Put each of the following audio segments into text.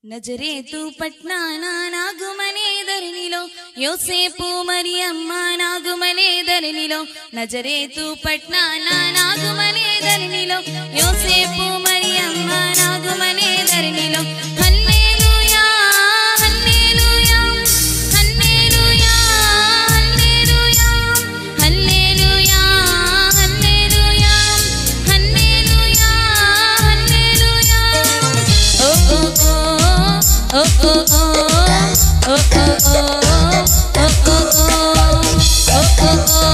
నజరేతు పట్నాన నాగుమనే ధరణిలో యోసేపు మరియమ్మ నాగుమనే ధరణిలో నజరేతు పట్నాన నాగుమనే ధరణిలో యోసేపు మరియమ్మ నాగుమనే ధరణిలో హల్లెలూయా హల్లెలూయా హల్లెలూయా హల్లెలూయా హల్లెలూయా హల్లెలూయా హల్లెలూయా హల్లెలూయా ఓ ఓ ఓ oh oh oh oh oh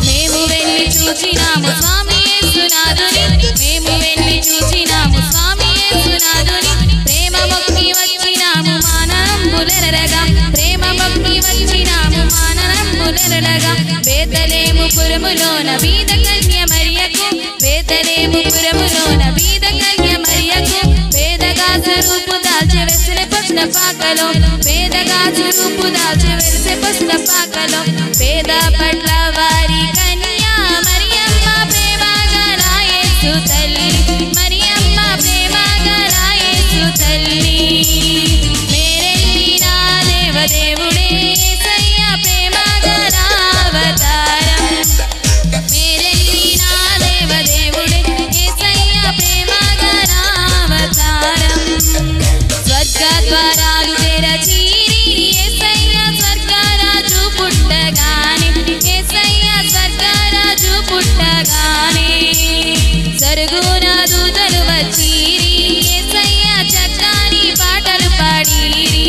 మేము వెళ్ళి చూచినాము స్వామి యేసునాథుని మేము వెళ్ళి చూచినాము స్వామి యేసునాథుని ప్రేమ భక్తి వచ్చినాము మానరంబులెరగా ప్రేమ భక్తి వచ్చినాము మానరంబులెరగా బేతలేము పురములోన బీద కన్య మరియకు బేతలేము పురములోన బీద కన్య మరియకు పేదగా స్వరూపు దాల్చి వెసె పసుల పాకలో పేదగా స్వరూపు దాల్చి వెసె పసుల పాకలో పేద పట్ల వారి కన్య మరియమ్మ ప్రేమగల యేసు తల్లి మరియమ్మ ప్రేమగల యేసు తల్లి మేరెల్లిన దేవదేవుడే యేసయ్య ప్రేమగల అవతారం మేరెల్లిన దేవదేవుడే యేసయ్య ప్రేమగల అవతారం స్వర్గద్వారాలు తెరచిరి యేసయ్య స్వర్గరాజు పుట్టగానే యేసయ్య స్వర్గరాజు పుట్టగానే సరుగున దూతలు వచ్చిరి యేసయ్య చక్కని పాటలు పాడిరి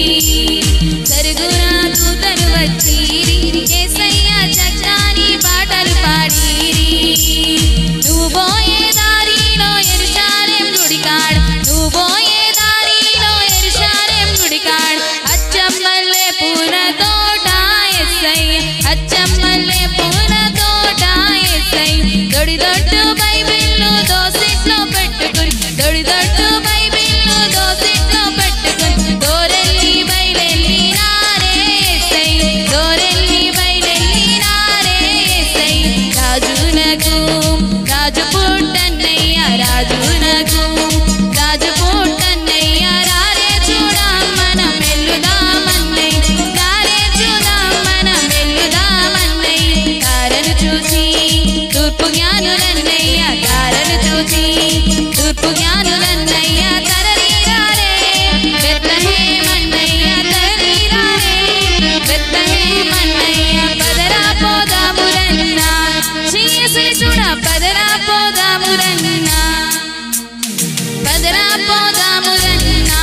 సరుగున దూతలు వచ్చిరి యేసయ్య చక్కని పాటలు పాడిరి నువ్వు పోయే దారిలో యెరూషలేం గుడికాడ నువ్వు పోయే దారిలో యెరూషలేం గుడికాడ అచ్చమ్మల్లే పూల తోట యేసయ్య అచ్చమ్మల్లే పూల తోట యేసయ్య దొడి దొడ్డు బైబిల్ను దోసిట్లో పెట్టుకుని దొడి దొడ్డు బైబిల్ను దోసిట్లో పెట్టుకుని దోరెల్లి బయలెల్లి నారే యేసయ్య దోరెల్లి బయలెల్లి నారే యేసయ్య రాజునకు రాజు పుట్టన్నయ్య రాజునకు రాజు పుట్టన్నయ్య రారే చూడాం మనం వెల్లుదామన్నయ్య రారే చూడాం మనం వెల్లుదామన్నయ్య తారను చూసి తూర్పు జ్ఞానులన్నయ్య తారను చూసి తూర్పు జ్ఞానులన్నయ్య తరలి రారే బెత్లెహేమన్నయ్య తరలి రారే బెత్లెహేమన్నయ్య పదరా పోదామురన్నా శ్రీయేసుని చూడ పదరా పోదామురన్నా పదరా పోదామురన్నా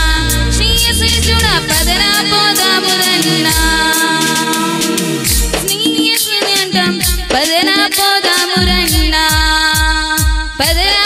శ్రీయేసుని చూడ పదరా పోదామురన్నా శ్రీయేసుని అంటాం పదరా పోదామురన్నా పదరా